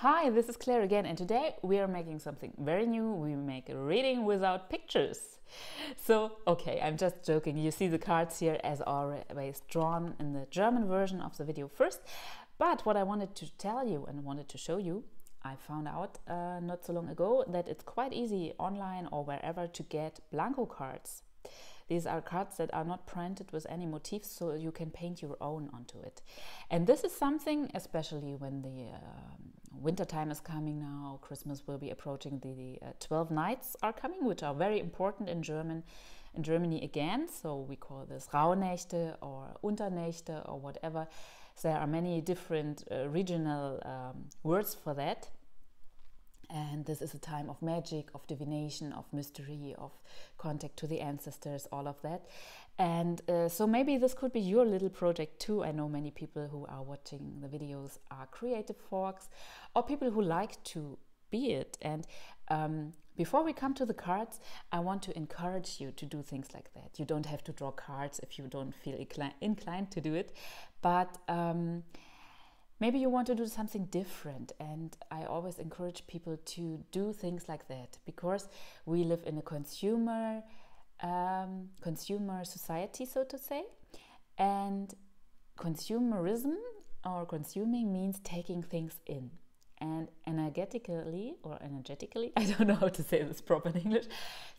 Hi, this is Claire again, and today we are making something very new. We make a reading without pictures. Okay, I'm just joking. You see the cards here as always drawn in the German version of the video first. But what I wanted to tell you and wanted to show you, I found out not so long ago that it's quite easy online or wherever to get blanco cards. These are cards that are not printed with any motifs, so you can paint your own onto it. And this is something, especially when the winter time is coming now, Christmas will be approaching, the 12 nights are coming, which are very important in Germany again. So we call this Rauhnächte or Unternächte or whatever. So there are many different regional words for that. And this is a time of magic, of divination, of mystery, of contact to the ancestors, all of that. And so maybe this could be your little project too. I know many people who are watching the videos are creative folks or people who like to be it. And before we come to the cards, I want to encourage you to do things like that. You don't have to draw cards if you don't feel inclined to do it. But maybe you want to do something different, and I always encourage people to do things like that because we live in a consumer society, so to say, and consumerism or consuming means taking things in. And energetically, I don't know how to say this proper in English,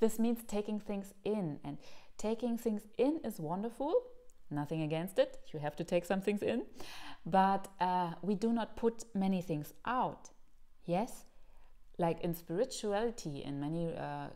this means taking things in, and taking things in is wonderful. Nothing against it, you have to take some things in, but we do not put many things out. Yes, like in spirituality, in many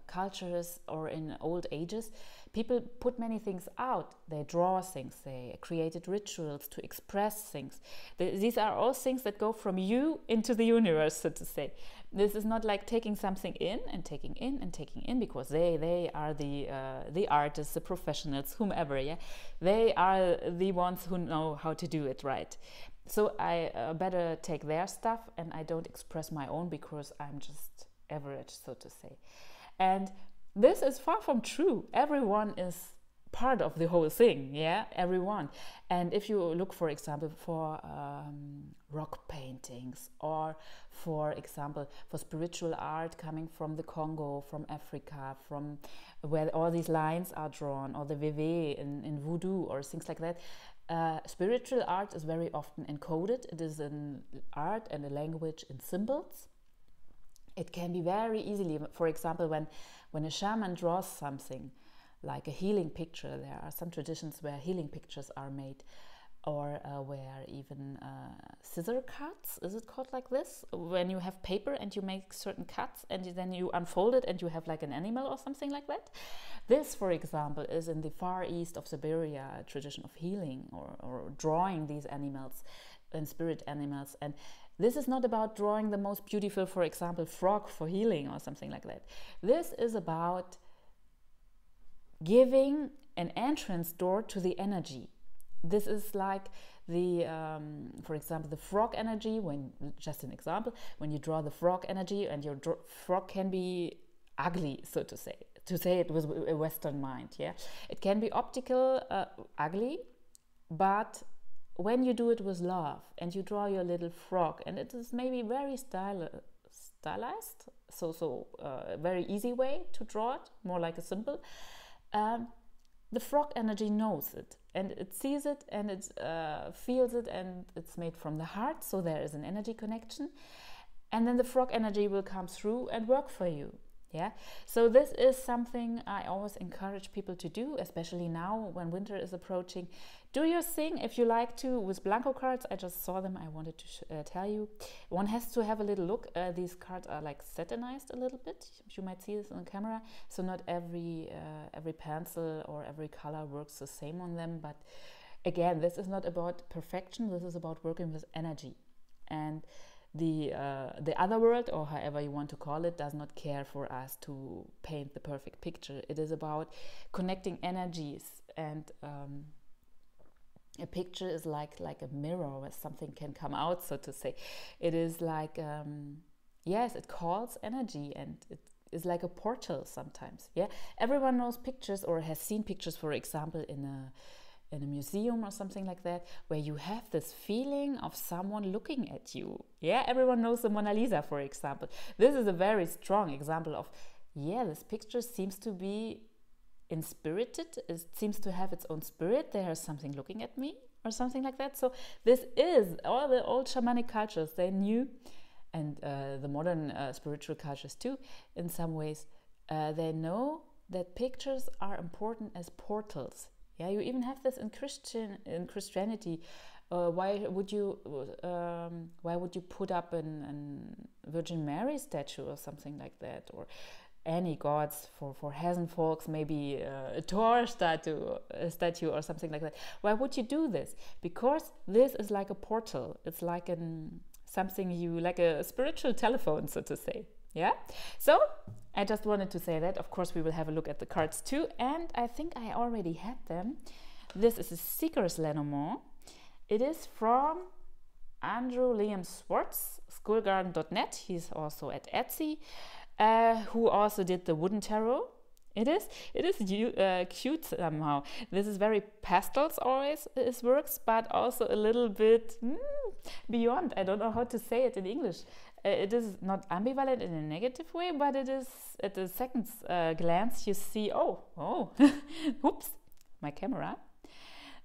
cultures or in old ages, people put many things out. They draw things, they created rituals to express things. These are all things that go from you into the universe, so to say. This is not like taking something in and taking in and taking in, because they are the artists, the professionals, whomever. Yeah, they are the ones who know how to do it right. So I better take their stuff, and I don't express my own because I'm just average, so to say. And this is far from true. Everyone is part of the whole thing, yeah, everyone. And if you look, for example, for rock paintings, or for example for spiritual art coming from the Congo, from Africa, from where all these lines are drawn, or the Veve in voodoo or things like that, spiritual art is very often encoded. It is an art and a language in symbols. It can be very easily, for example, when a shaman draws something like a healing picture, there are some traditions where healing pictures are made, or where even scissor cuts, is it called like this? When you have paper and you make certain cuts and then you unfold it and you have like an animal or something like that. This, for example, is in the far east of Siberia, a tradition of healing or drawing these animals and spirit animals. And this is not about drawing the most beautiful, for example, frog for healing or something like that. This is about giving an entrance door to the energy. This is like the, for example, the frog energy. When, just an example, when you draw the frog energy, and your frog can be ugly, so to say it with a Western mind. Yeah, it can be optical ugly, but when you do it with love and you draw your little frog, and it is maybe very stylized, so very easy way to draw it, more like a symbol. The frog energy knows it, and it sees it, and it feels it, and it's made from the heart, so there is an energy connection, and then the frog energy will come through and work for you. Yeah, so this is something I always encourage people to do, especially now when winter is approaching. Do your thing if you like to with blanco cards. I just saw them, I wanted to tell you. One has to have a little look. These cards are like satinized a little bit. You might see this on the camera. So not every pencil or every color works the same on them. But again, this is not about perfection. This is about working with energy. And the other world, or however you want to call it, does not care for us to paint the perfect picture. It is about connecting energies, and a picture is like a mirror where something can come out, so to say. It is like yes, it calls energy, and it is like a portal sometimes. Yeah, everyone knows pictures or has seen pictures, for example, in in a museum or something like that, where you have this feeling of someone looking at you. Yeah, everyone knows the Mona Lisa, for example. This is a very strong example of, yeah, this picture seems to be inspirited. It seems to have its own spirit. There's something looking at me or something like that. So this is all the old shamanic cultures. They knew, and the modern spiritual cultures too, in some ways, they know that pictures are important as portals. Yeah, you even have this in Christianity. Why would you put up an Virgin Mary statue or something like that, or any gods for heathen folks, maybe a Thor statue or something like that? Why would you do this? Because this is like a portal. It's like like a spiritual telephone, so to say. Yeah. So I just wanted to say that. Of course, we will have a look at the cards too, and I think I already had them. This is a Seeker's Lenormand. It is from Andrew Liam Swartz, schoolgarden.net. He's also at Etsy, who also did the wooden tarot. It is cute somehow. This is very pastels always, his works, but also a little bit beyond. I don't know how to say it in English. It is not ambivalent in a negative way, but it is, at the second glance, you see, oh, oops, my camera.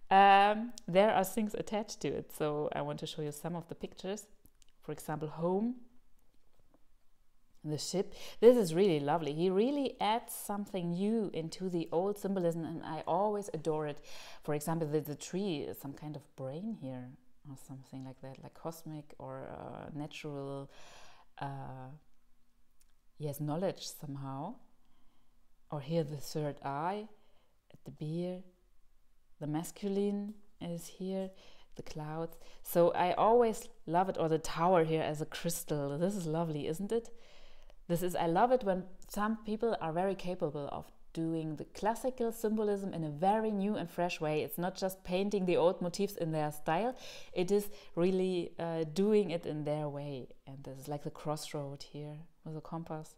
There are things attached to it, so I want to show you some of the pictures. For example, home, the ship. This is really lovely. He really adds something new into the old symbolism, and I always adore it. For example, the tree is some kind of brain here, or something like that, like cosmic or natural, knowledge somehow. Or here the third eye at the beer. The masculine is here, the clouds. So I always love it. Or the tower here as a crystal. This is lovely, isn't it? I love it when some people are very capable of doing the classical symbolism in a very new and fresh way. It's not just painting the old motifs in their style. It is really doing it in their way. And this is like the crossroad here with a compass.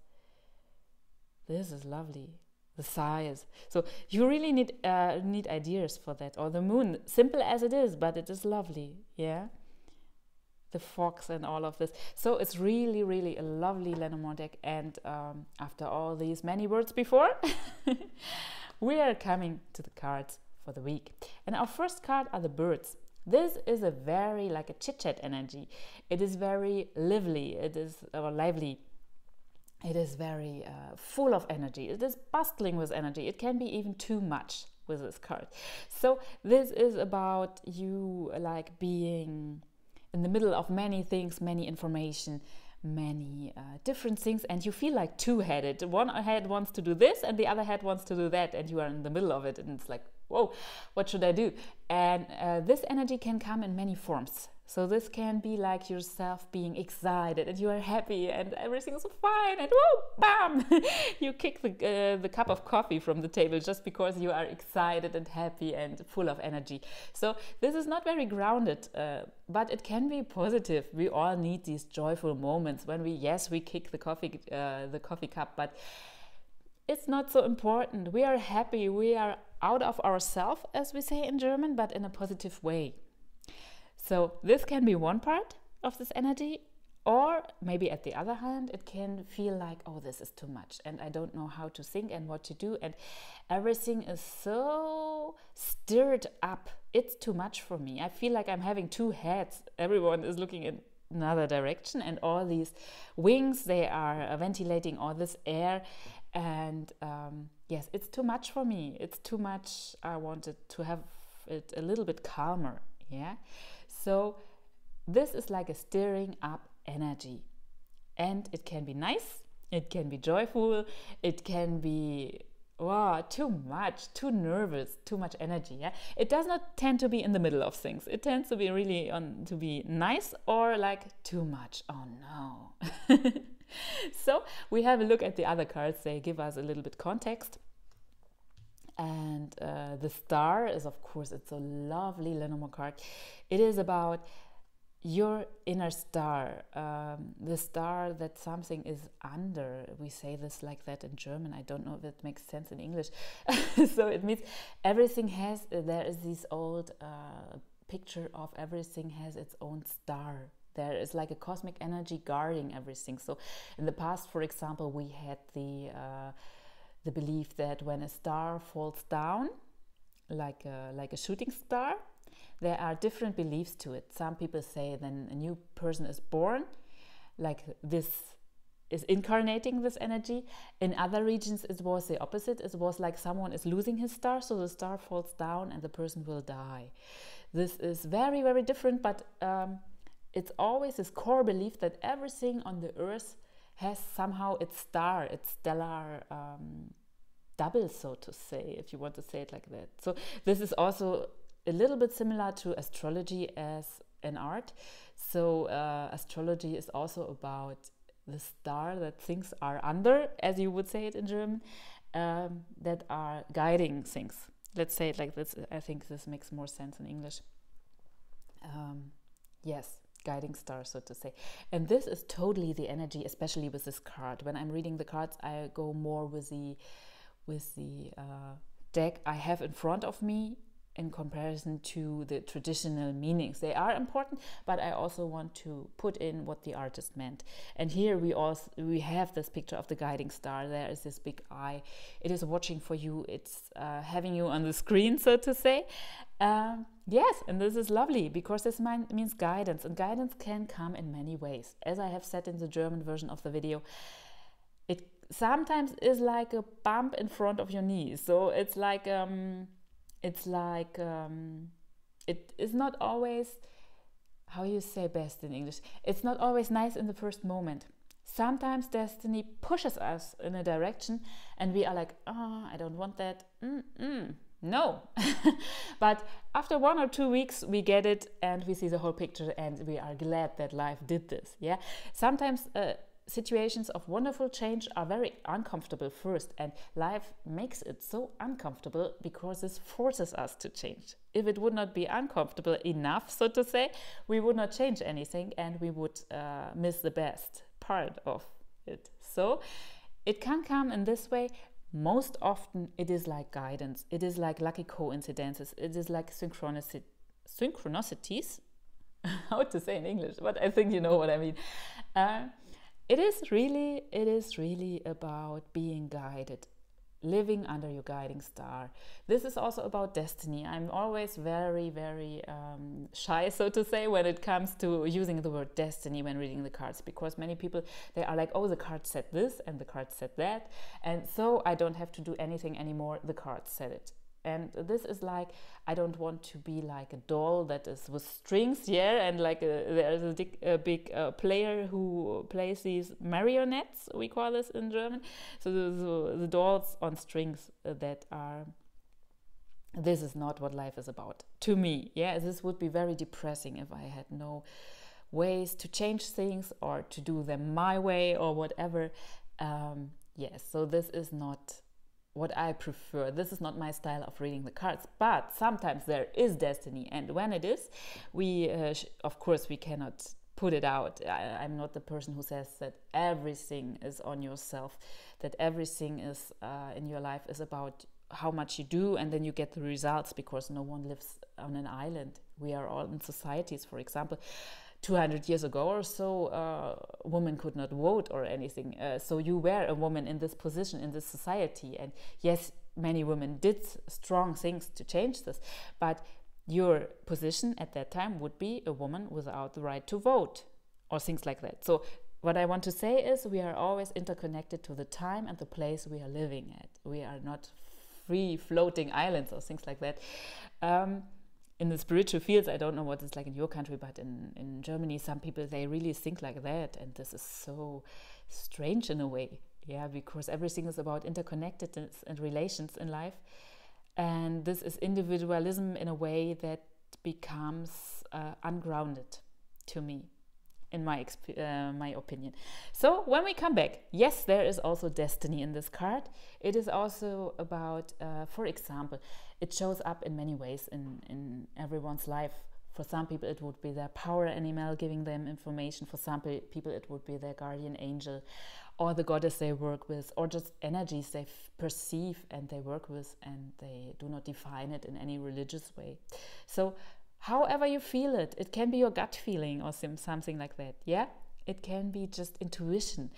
This is lovely. The size. So you really need ideas for that. Or the moon, simple as it is, but it is lovely. Yeah. The fox and all of this. So it's really, really a lovely Lenormand deck. And after all these many words before, we are coming to the cards for the week. And our first card are the birds. This is a very like a chit-chat energy. It is very lively. It is lively. It is very full of energy. It is bustling with energy. It can be even too much with this card. So this is about you like being in the middle of many things, many information, many different things, and you feel like two-headed. One head wants to do this and the other head wants to do that, and you are in the middle of it, and it's like, whoa, what should I do? And this energy can come in many forms. So this can be like yourself being excited and you are happy and everything is fine, and whoa, bam! You kick the cup of coffee from the table just because you are excited and happy and full of energy. So this is not very grounded, but it can be positive. We all need these joyful moments when we kick the coffee cup, but it's not so important. We are happy. We are out of ourselves, as we say in German, but in a positive way. So this can be one part of this energy, or maybe at the other hand, it can feel like, oh, this is too much and I don't know how to think and what to do, and everything is so stirred up. It's too much for me. I feel like I'm having two heads. Everyone is looking in another direction, and all these wings, they are ventilating all this air, and yes, it's too much for me. It's too much. I wanted to have it a little bit calmer. Yeah. So this is like a stirring up energy, and it can be nice, it can be joyful, it can be too much, too nervous, too much energy. Yeah, it does not tend to be in the middle of things. It tends to be really to be nice or like too much. Oh no. So we have a look at the other cards. They give us a little bit context. And the star is, of course, it's a lovely Lenormand card. It is about your inner star, the star that something is under. We say this like that in German. I don't know if it makes sense in English. So it means everything has, there is this old picture of everything has its own star. There is like a cosmic energy guarding everything. So in the past, for example, we had the belief that when a star falls down, like a shooting star, there are different beliefs to it. Some people say then a new person is born, like this is incarnating this energy. In other regions it was the opposite. It was like someone is losing his star, so the star falls down and the person will die. This is very, very different, but it's always this core belief that everything on the earth has somehow its star, its stellar double, so to say, if you want to say it like that. So this is also a little bit similar to astrology as an art. So astrology is also about the star that things are under, as you would say it in German, that are guiding things. Let's say it like this. I think this makes more sense in English. Yes, guiding star, so to say. And this is totally the energy, especially with this card. When I'm reading the cards, I go more with the deck I have in front of me in comparison to the traditional meanings. They are important, but I also want to put in what the artist meant. And here we have this picture of the guiding star. There is this big eye. It is watching for you. It's having you on the screen, so to say. Yes, and this is lovely because this means guidance, and guidance can come in many ways. As I have said in the German version of the video, it sometimes is like a bump in front of your knee. So it is not always, how you say best in English, it's not always nice in the first moment. Sometimes destiny pushes us in a direction and we are like, I don't want that. No. But after 1 or 2 weeks we get it and we see the whole picture and we are glad that life did this. Yeah. Sometimes situations of wonderful change are very uncomfortable first, and life makes it so uncomfortable because this forces us to change. If it would not be uncomfortable enough, so to say, we would not change anything and we would miss the best part of it. So it can come in this way. Most often it is like guidance, it is like lucky coincidences, it is like synchronicities. How to say in English, but I think you know what I mean. It is really about being guided, living under your guiding star. This is also about destiny. I'm always very, very shy, so to say, when it comes to using the word destiny when reading the cards, because many people, they are like, oh, the card said this and the card said that, and so I don't have to do anything anymore, the card said it. And this is like, I don't want to be like a doll that is with strings, yeah, and like there's a big player who plays these marionettes, we call this in German. So the dolls on strings that are, this is not what life is about to me. Yeah, this would be very depressing if I had no ways to change things or to do them my way or whatever. Yes, so this is not what I prefer. This is not my style of reading the cards, but sometimes there is destiny, and when it is, we of course we cannot put it out. I'm not the person who says that everything is on yourself, that everything is in your life is about how much you do and then you get the results, because no one lives on an island. We are all in societies. For example, 200 years ago or so, women could not vote or anything. So you were a woman in this position, in this society. And yes, many women did strong things to change this. But your position at that time would be a woman without the right to vote or things like that. So what I want to say is we are always interconnected to the time and the place we are living at. We are not free floating islands or things like that. In the spiritual fields, I don't know what it's like in your country, but in Germany, some people, they really think like that. And this is so strange in a way, yeah, because everything is about interconnectedness and relations in life. And this is individualism in a way that becomes ungrounded to me, in my opinion. So when we come back, yes, there is also destiny in this card. It is also about, for example, it shows up in many ways in everyone's life. For some people, it would be their power animal giving them information. For some people, it would be their guardian angel or the goddess they work with, or just energies they perceive and they work with, and they do not define it in any religious way. So however you feel it, it can be your gut feeling or something like that, yeah? It can be just intuition,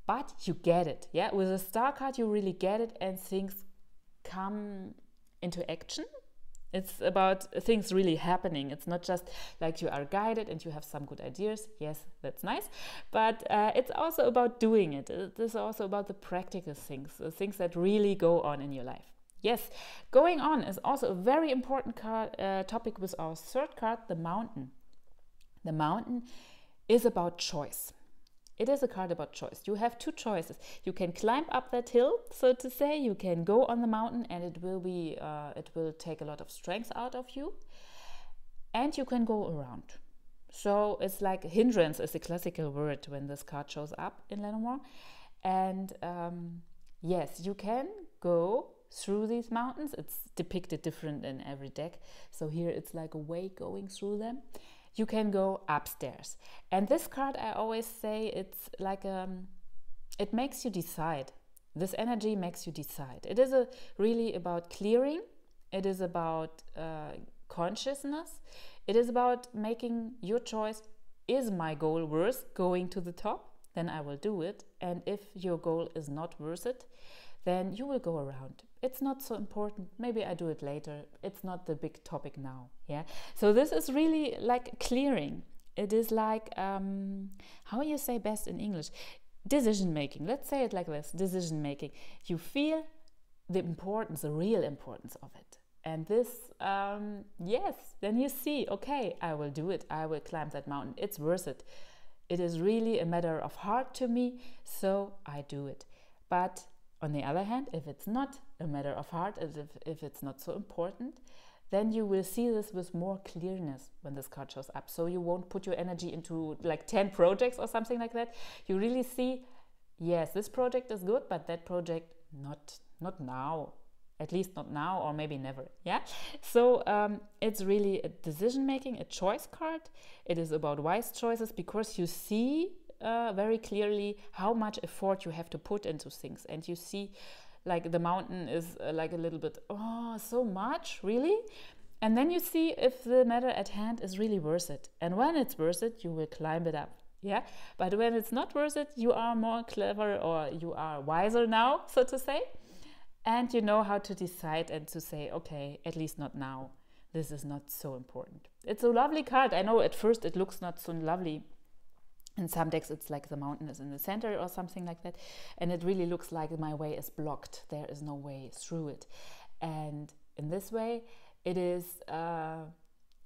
but you get it, yeah? With a star card, you really get it, and things come into action. It's about things really happening. It's not just like you are guided and you have some good ideas. Yes, that's nice. But it's also about doing it. It is also about the practical things, the things that really go on in your life. Yes, going on is also a very important topic with our third card, the Mountain. The Mountain is about choice. It is a card about choice. You have two choices. You can climb up that hill, so to say. You can go on the mountain, and it will take a lot of strength out of you. And you can go around. So it's like hindrance is a classical word when this card shows up in Lenormand. And yes, you can go through these mountains. It's depicted different in every deck. So here it's like a way going through them. You can go upstairs. And this card, I always say, it's like it makes you decide. This energy makes you decide. It is really about clearing. It is about consciousness. It is about making your choice. Is my goal worth going to the top? Then I will do it. And if your goal is not worth it, then you will go around. It's not so important. Maybe I do it later. It's not the big topic now. Yeah. So this is really like clearing. It is like how you say best in English? Decision making. Let's say it like this: decision making. You feel the importance, the real importance of it. And this, yes, then you see, okay, I will do it. I will climb that mountain. It's worth it. It is really a matter of heart to me, so I do it. But on the other hand, if it's not a matter of heart, if it's not so important, then you will see this with more clearness when this card shows up. So you won't put your energy into like 10 projects or something like that. You really see, yes, this project is good, but that project not now. At least not now, or maybe never. Yeah. So it's really a decision making, a choice card. It is about wise choices because you see very clearly how much effort you have to put into things, and you see like the mountain is like a little bit, oh, so much, really? And then you see if the matter at hand is really worth it. And when it's worth it, you will climb it up. Yeah. But when it's not worth it, you are more clever, or you are wiser now, so to say. And you know how to decide and to say, okay, at least not now. This is not so important. It's a lovely card. I know at first it looks not so lovely. In some decks, it's like the mountain is in the center or something like that. And it really looks like my way is blocked. There is no way through it. And in this way, it is,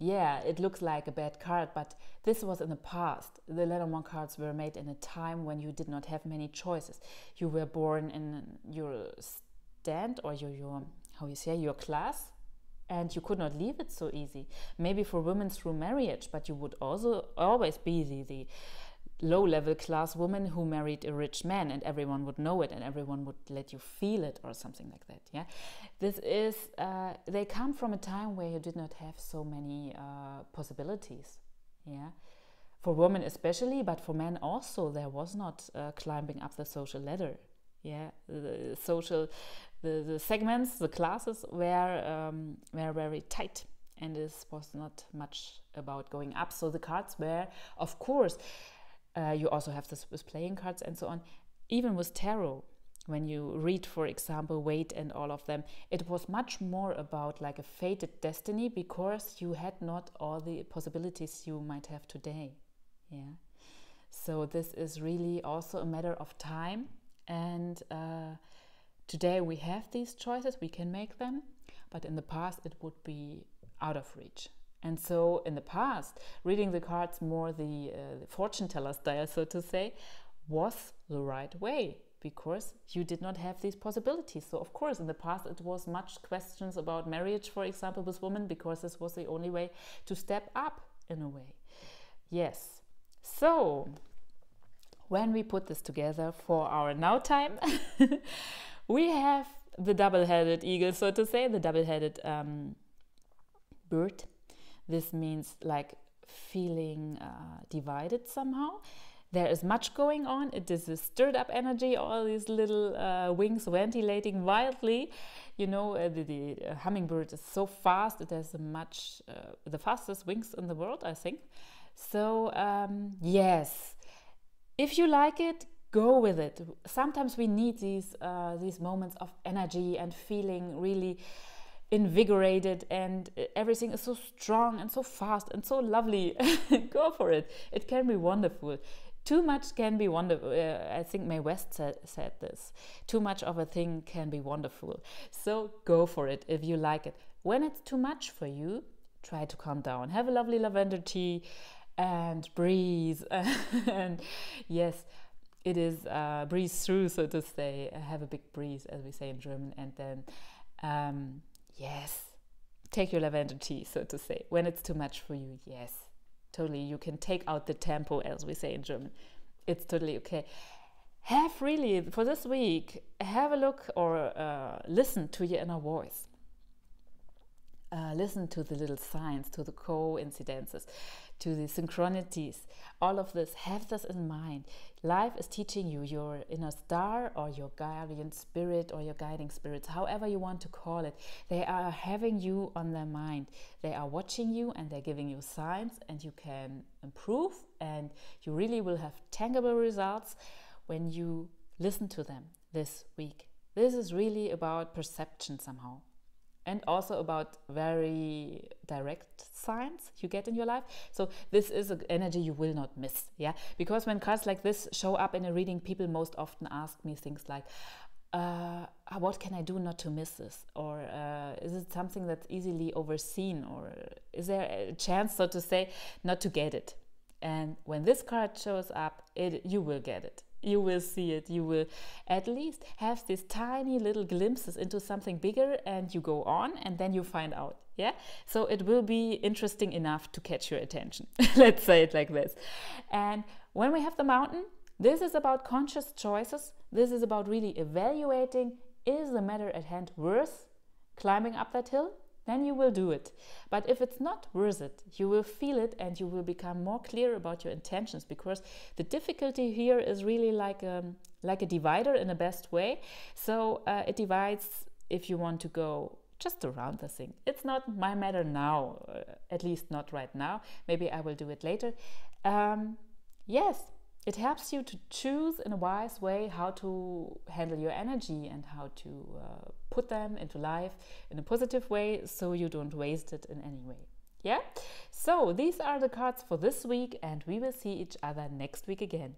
it looks like a bad card. But this was in the past. The Lenormand cards were made in a time when you did not have many choices. You were born in your stand or your class, and you could not leave it so easy. Maybe for women through marriage, but you would also always be the low-level class woman who married a rich man, and everyone would know it and everyone would let you feel it or something like that. Yeah, this is they come from a time where you did not have so many possibilities. Yeah, for women especially, but for men also, there was not climbing up the social ladder. Yeah, the segments, the classes were very tight, and this was not much about going up. So the cards were, of course, you also have this with playing cards and so on. Even with tarot, when you read, for example, Weight and all of them, it was much more about like a fated destiny, because you had not all the possibilities you might have today. Yeah, so this is really also a matter of time. And today we have these choices, we can make them, but in the past it would be out of reach. And so in the past, reading the cards more the fortune teller style, so to say, was the right way, because you did not have these possibilities. So of course in the past it was much questions about marriage, for example, with women, because this was the only way to step up in a way. Yes. So when we put this together for our now time, we have the double-headed eagle, so to say, the double-headed bird, This means like feeling divided somehow. There is much going on. It is a stirred up energy, all these little wings ventilating wildly. You know, the hummingbird is so fast. It has the fastest wings in the world, I think. So yes, if you like it, go with it. Sometimes we need these moments of energy and feeling really invigorated, and everything is so strong and so fast and so lovely. Go for it. It can be wonderful. Too much can be wonderful. I think Mae West said this. Too much of a thing can be wonderful. So go for it if you like it. When it's too much for you, try to calm down. Have a lovely lavender tea and breathe. And yes, it is breathe through, so to say. Have a big breeze, as we say in German. And then, yes, take your lavender tea, so to say. When it's too much for you, yes. Totally, you can take out the tempo, as we say in German. It's totally okay. Have really, for this week, have a look or listen to your inner voice. Listen to the little signs, to the coincidences, to the synchronities. All of this, have this in mind. Life is teaching you, your inner star or your guardian spirit or your guiding spirits, however you want to call it. They are having you on their mind. They are watching you and they're giving you signs, and you can improve, and you really will have tangible results when you listen to them this week. This is really about perception somehow. And also about very direct signs you get in your life. So this is an energy you will not miss, yeah? Because when cards like this show up in a reading, people most often ask me things like, what can I do not to miss this? Or is it something that's easily overseen? Or is there a chance, so to say, not to get it? And when this card shows up, you will get it. You will see it. You will at least have these tiny little glimpses into something bigger, and you go on, and then you find out. Yeah. So it will be interesting enough to catch your attention. Let's say it like this. And when we have the mountain, this is about conscious choices. This is about really evaluating, is the matter at hand worth climbing up that hill? Then you will do it. But if it's not worth it, you will feel it, and you will become more clear about your intentions, because the difficulty here is really like a divider in the best way. So it divides if you want to go just around the thing. It's not my matter now, at least not right now. Maybe I will do it later. Yes, it helps you to choose in a wise way how to handle your energy and how to put them into life in a positive way, so you don't waste it in any way. Yeah? So these are the cards for this week, and we will see each other next week again.